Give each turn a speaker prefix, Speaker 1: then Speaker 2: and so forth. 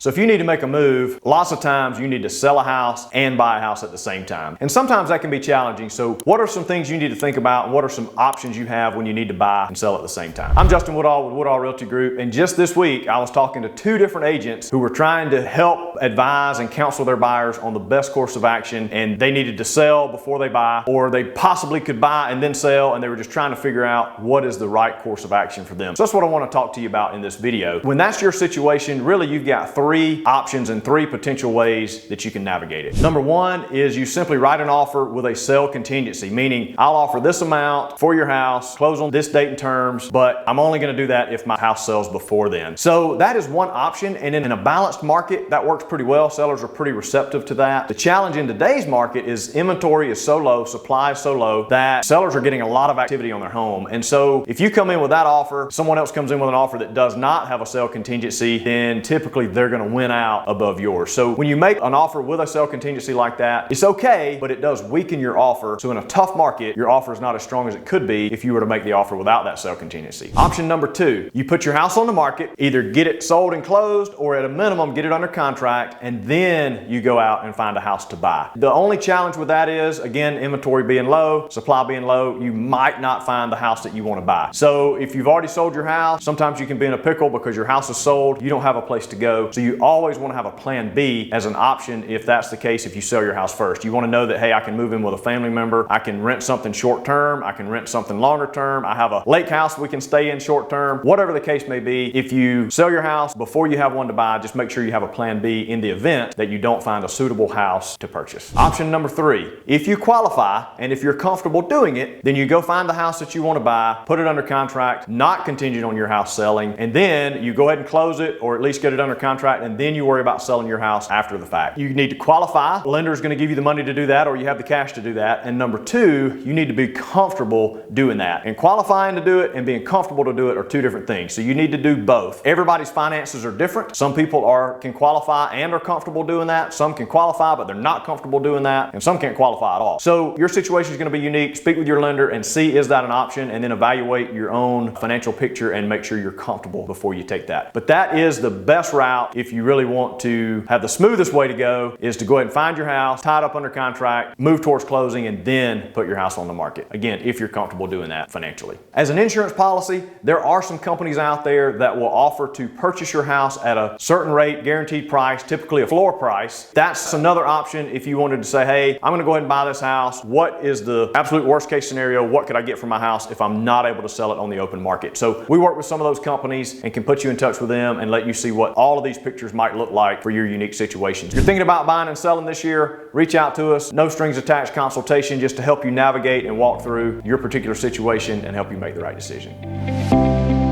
Speaker 1: So if you need to make a move, lots of times you need to sell a house and buy a house at the same time. And sometimes that can be challenging. So what are some things you need to think about? And what are some options you have when you need to buy and sell at the same time? I'm Justin Woodall with Woodall Realty Group. And just this week, I was talking to two different agents who were trying to help advise and counsel their buyers on the best course of action. And they needed to sell before they buy, or they possibly could buy and then sell. And they were just trying to figure out what is the right course of action for them. So that's what I want to talk to you about in this video. When that's your situation, really you've got three options and three potential ways that you can navigate it. Number one is you simply write an offer with a sale contingency, meaning I'll offer this amount for your house, close on this date and terms, but I'm only going to do that if my house sells before then. So that is one option, and in a balanced market, that works pretty well. Sellers are pretty receptive to that. The challenge in today's market is inventory is so low, supply is so low that sellers are getting a lot of activity on their home. And so if you come in with that offer, someone else comes in with an offer that does not have a sale contingency, then typically they're going to win out above yours. So when you make an offer with a sale contingency like that, it's okay, but it does weaken your offer. So in a tough market, your offer is not as strong as it could be if you were to make the offer without that sale contingency. Option number two, you put your house on the market, either get it sold and closed, or at a minimum, get it under contract, and then you go out and find a house to buy. The only challenge with that is, again, inventory being low, supply being low, you might not find the house that you want to buy. So if you've already sold your house, sometimes you can be in a pickle because your house is sold, you don't have a place to go. So you always want to have a plan B as an option if that's the case if you sell your house first. You want to know that, hey, I can move in with a family member, I can rent something short term, I can rent something longer term, I have a lake house we can stay in short term, whatever the case may be. If you sell your house before you have one to buy, just make sure you have a plan B in the event that you don't find a suitable house to purchase. Option number three, if you qualify and if you're comfortable doing it, then you go find the house that you want to buy, put it under contract, not contingent on your house selling, and then you go ahead and close it, or at least get it under contract, and then you worry about selling your house after the fact. You need to qualify. The lender is going to give you the money to do that, or you have the cash to do that. And number two, you need to be comfortable doing that. And qualifying to do it and being comfortable to do it are two different things. So you need to do both. Everybody's finances are different. Some people can qualify and are comfortable doing that. Some can qualify, but they're not comfortable doing that. And some can't qualify at all. So your situation is going to be unique. Speak with your lender and see, is that an option? And then evaluate your own financial picture and make sure you're comfortable before you take that. But that is the best route if you really want to have the smoothest way to go, is to go ahead and find your house, tie it up under contract, move towards closing, and then put your house on the market. Again, if you're comfortable doing that financially. As an insurance policy, there are some companies out there that will offer to purchase your house at a certain rate, guaranteed price, typically a floor price. That's another option if you wanted to say, hey, I'm going to go ahead and buy this house. What is the absolute worst case scenario? What could I get for my house if I'm not able to sell it on the open market? So we work with some of those companies and can put you in touch with them and let you see what all of these pictures might look like for your unique situations. If you're thinking about buying and selling this year, reach out to us. No strings attached consultation, just to help you navigate and walk through your particular situation and help you make the right decision.